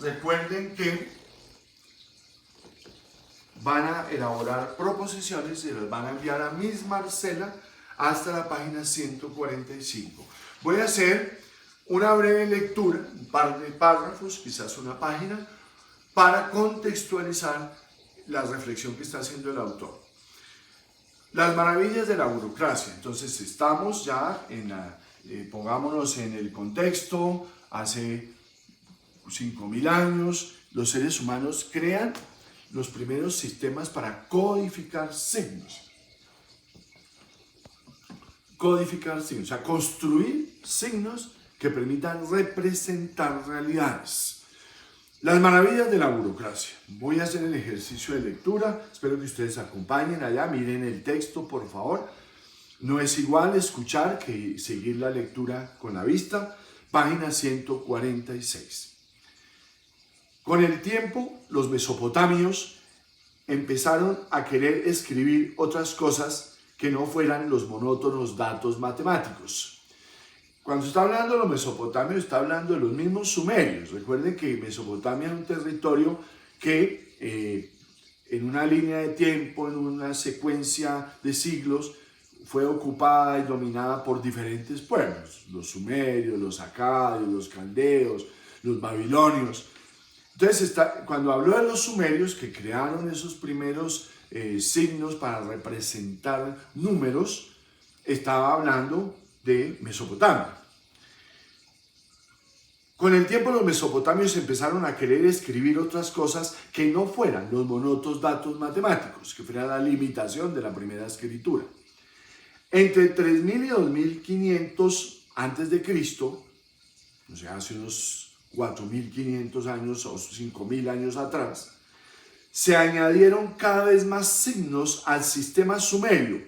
recuerden que van a elaborar proposiciones y las van a enviar a Miss Marcela hasta la página 145. Voy a hacer una breve lectura, un par de párrafos, quizás una página, para contextualizar la reflexión que está haciendo el autor. Las maravillas de la burocracia. Entonces estamos ya pongámonos en el contexto, hace 5.000 años los seres humanos crean los primeros sistemas para codificar signos. Codificar signos, o sea, construir signos que permitan representar realidades. Las maravillas de la burocracia. Voy a hacer el ejercicio de lectura, espero que ustedes acompañen allá, miren el texto por favor. No es igual escuchar que seguir la lectura con la vista. Página 146. Con el tiempo, los mesopotamios empezaron a querer escribir otras cosas que no fueran los monótonos datos matemáticos. Cuando está hablando de los mesopotamios, está hablando de los mismos sumerios. Recuerden que Mesopotamia es un territorio que en una línea de tiempo, en una secuencia de siglos, fue ocupada y dominada por diferentes pueblos. Los sumerios, los acadios, los caldeos, los babilonios. Entonces, cuando habló de los sumerios que crearon esos primeros signos para representar números, estaba hablando de Mesopotamia. Con el tiempo los mesopotamios empezaron a querer escribir otras cosas que no fueran los monótonos datos matemáticos, que fuera la limitación de la primera escritura. Entre 3000 y 2500 a.C., o sea, hace unos 4500 años o 5000 años atrás, se añadieron cada vez más signos al sistema sumerio,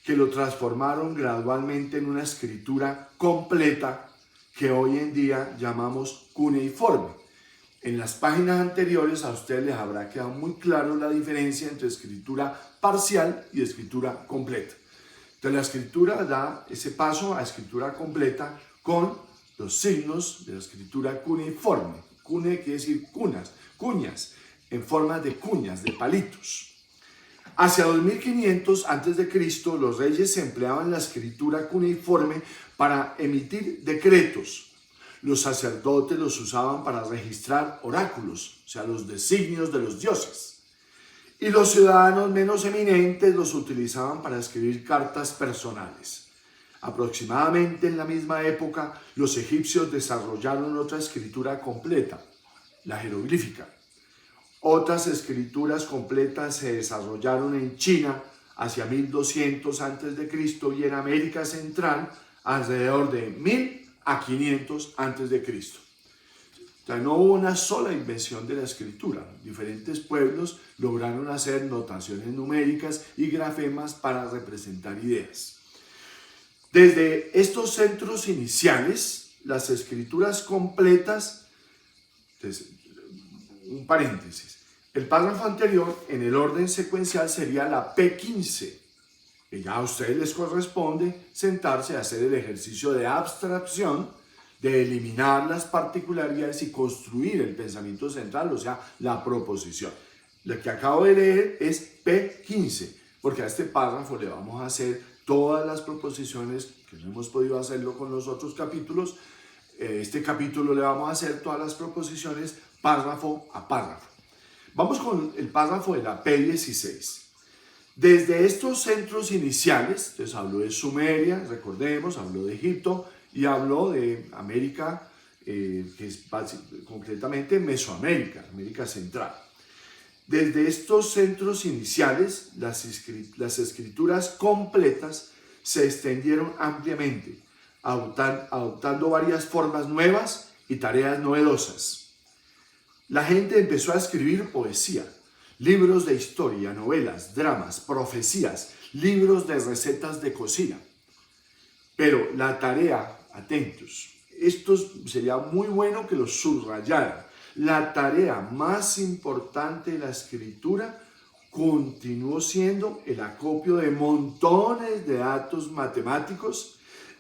que lo transformaron gradualmente en una escritura completa que hoy en día llamamos cuneiforme. En las páginas anteriores a ustedes les habrá quedado muy claro la diferencia entre escritura parcial y escritura completa. Entonces la escritura da ese paso a escritura completa con los signos de la escritura cuneiforme. Cune quiere decir cuñas, en forma de cuñas, de palitos. Hacia 2500 a.C., los reyes empleaban la escritura cuneiforme para emitir decretos. Los sacerdotes los usaban para registrar oráculos, o sea, los designios de los dioses. Y los ciudadanos menos eminentes los utilizaban para escribir cartas personales. Aproximadamente en la misma época, los egipcios desarrollaron otra escritura completa, la jeroglífica. Otras escrituras completas se desarrollaron en China hacia 1200 a.C. y en América Central alrededor de 1000 a 500 a.C. O sea, no hubo una sola invención de la escritura. Diferentes pueblos lograron hacer notaciones numéricas y grafemas para representar ideas. Desde estos centros iniciales, las escrituras completas, un paréntesis, el párrafo anterior en el orden secuencial sería la P15, que ya a ustedes les corresponde sentarse a hacer el ejercicio de abstracción, de eliminar las particularidades y construir el pensamiento central, o sea, la proposición. Lo que acabo de leer es P15, porque a este párrafo le vamos a hacer todas las proposiciones, que no hemos podido hacerlo con los otros capítulos. Este capítulo le vamos a hacer todas las proposiciones párrafo a párrafo. Vamos con el párrafo de la P16. Desde estos centros iniciales, entonces habló de Sumeria, recordemos, habló de Egipto y habló de América, que es concretamente Mesoamérica, América Central. Desde estos centros iniciales, las escrituras completas se extendieron ampliamente, adoptando varias formas nuevas y tareas novedosas. La gente empezó a escribir poesía, libros de historia, novelas, dramas, profecías, libros de recetas de cocina. Pero la tarea, atentos, esto sería muy bueno que lo subrayaran. La tarea más importante de la escritura continuó siendo el acopio de montones de datos matemáticos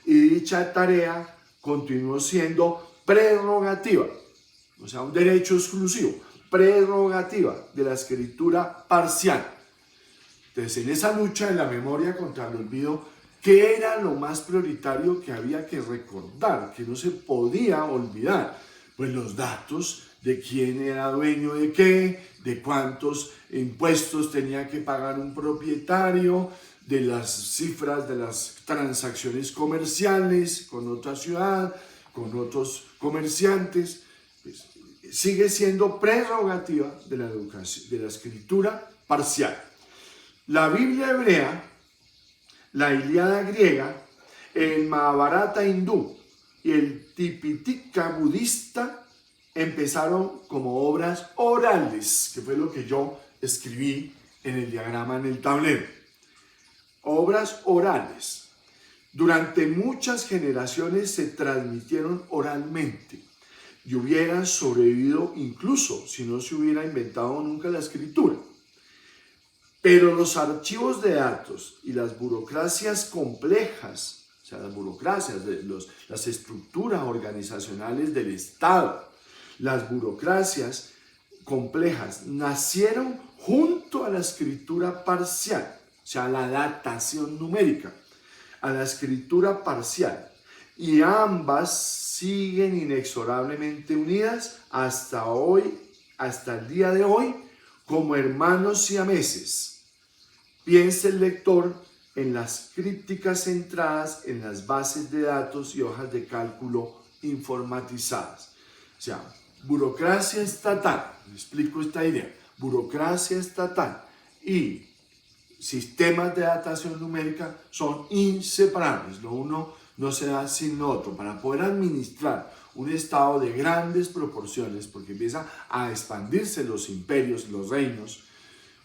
y dicha tarea continuó siendo prerrogativa, o sea, un derecho exclusivo, prerrogativa de la escritura parcial. Entonces, en esa lucha de la memoria contra el olvido, ¿qué era lo más prioritario que había que recordar, que no se podía olvidar? Pues los datos de quién era dueño de qué, de cuántos impuestos tenía que pagar un propietario, de las cifras de las transacciones comerciales con otra ciudad, con otros comerciantes. Pues, sigue siendo prerrogativa de la educación, de la escritura parcial. La Biblia hebrea, la Ilíada griega, el Mahabharata hindú y el Tipitaka budista empezaron como obras orales, que fue lo que yo escribí en el diagrama en el tablero. Obras orales. Durante muchas generaciones se transmitieron oralmente y hubieran sobrevivido incluso si no se hubiera inventado nunca la escritura. Pero los archivos de datos y las burocracias complejas, o sea, las burocracias, las estructuras organizacionales del Estado, las burocracias complejas nacieron junto a la escritura parcial, o sea, la datación numérica, a la escritura parcial, y ambas siguen inexorablemente unidas hasta hoy, hasta el día de hoy, como hermanos siameses. Piensa el lector en las crípticas centradas en las bases de datos y hojas de cálculo informatizadas. O sea, burocracia estatal, me explico esta idea, burocracia estatal y sistemas de datación numérica son inseparables, lo uno no se da sin lo otro. Para poder administrar un estado de grandes proporciones, porque empieza a expandirse los imperios, los reinos,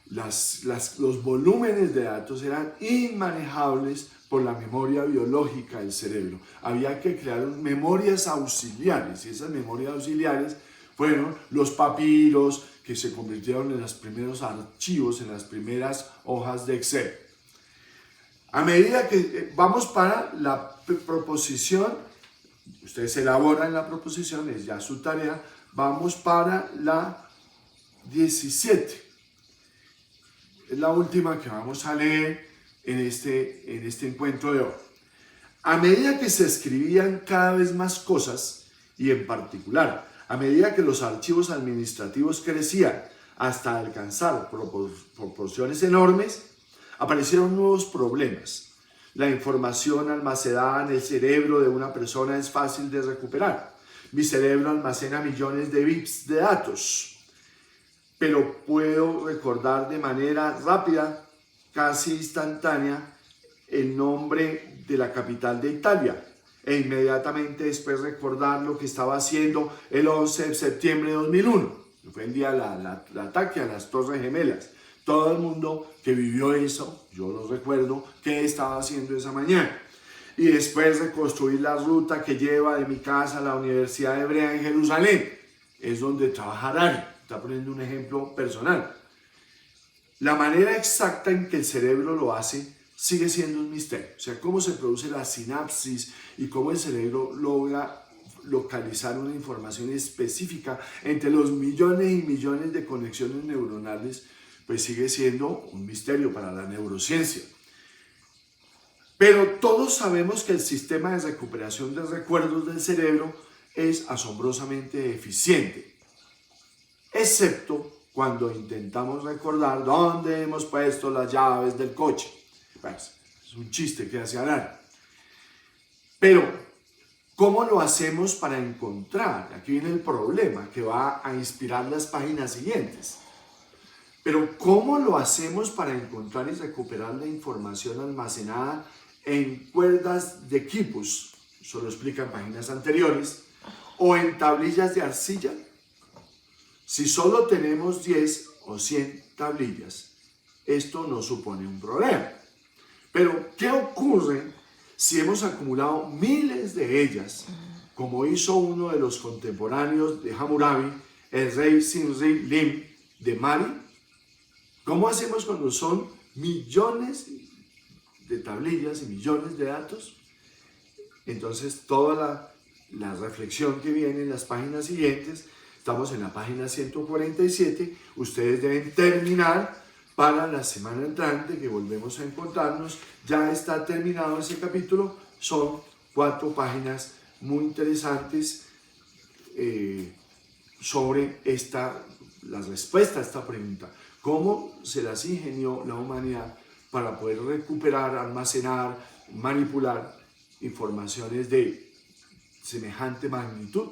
los volúmenes de datos eran inmanejables por la memoria biológica del cerebro. Había que crear memorias auxiliares, y esas memorias auxiliares fueron los papiros, que se convirtieron en los primeros archivos, en las primeras hojas de Excel. A medida que vamos para la proposición, ustedes elaboran la proposición, es ya su tarea, vamos para la 17. Es la última que vamos a leer en este encuentro de hoy. A medida que se escribían cada vez más cosas, y en particular, a medida que los archivos administrativos crecían hasta alcanzar proporciones enormes, aparecieron nuevos problemas. La información almacenada en el cerebro de una persona es fácil de recuperar. Mi cerebro almacena millones de bits de datos, pero puedo recordar de manera rápida, casi instantánea, el nombre de la capital de Italia e inmediatamente después recordar lo que estaba haciendo el 11 de septiembre de 2001. Fue el día del ataque a las Torres Gemelas. Todo el mundo que vivió eso, yo lo recuerdo, qué estaba haciendo esa mañana. Y después reconstruir la ruta que lleva de mi casa a la Universidad Hebrea en Jerusalén. Es donde trabaja Harari. Está poniendo un ejemplo personal. La manera exacta en que el cerebro lo hace sigue siendo un misterio. O sea, cómo se produce la sinapsis y cómo el cerebro logra localizar una información específica entre los millones y millones de conexiones neuronales, pues sigue siendo un misterio para la neurociencia. Pero todos sabemos que el sistema de recuperación de recuerdos del cerebro es asombrosamente eficiente, excepto cuando intentamos recordar dónde hemos puesto las llaves del coche. Pues, es un chiste que hace Harari. Pero, ¿cómo lo hacemos para encontrar? Aquí viene el problema que va a inspirar las páginas siguientes. Pero, ¿cómo lo hacemos para encontrar y recuperar la información almacenada en cuerdas de quipus? Eso lo explican páginas anteriores. O en tablillas de arcilla. Si solo tenemos 10 o 100 tablillas, esto no supone un problema. Pero, ¿qué ocurre si hemos acumulado miles de ellas, como hizo uno de los contemporáneos de Hammurabi, el rey Sinri-Lim de Mali? ¿Cómo hacemos cuando son millones de tablillas y millones de datos? Entonces, toda la reflexión que viene en las páginas siguientes Estamos en la página 147. Ustedes deben terminar para la semana entrante, que volvemos a encontrarnos. Ya está terminado ese capítulo. Son 4 páginas muy interesantes sobre la respuesta a esta pregunta. ¿Cómo se las ingenió la humanidad para poder recuperar, almacenar, manipular informaciones de semejante magnitud